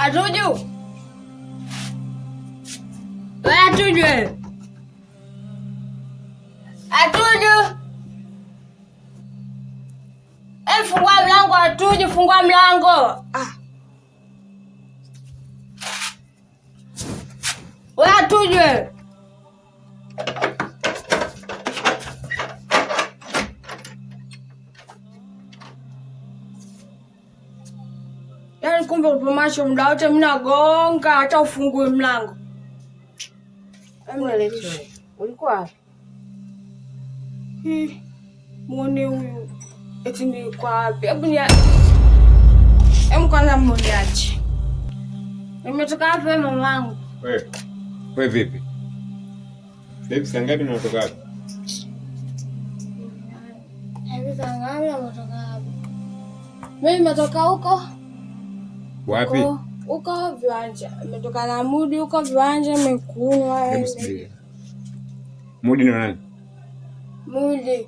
Atuju. Wewe Atuju. Atuju. Fungua mlango Atuju, fungua mlango. Wewe Atuju. Yaani kumbe upo macho muda wote mnagonga hata ufungue mlango. Ulikuwa wapi? Muone huyu. Eti nilikuwa wapi? Hebu kwanza mniache. Nimetoka wapi mamangu? Wewe vipi? Vipi sangapi unatoka wapi? Hivi sangapi unatoka wapi? Mimi nimetoka huko. Wapi? Huko viwanja. Nimetoka na Mudi huko viwanja nimekunywa. Mudi ni nani? Mudi.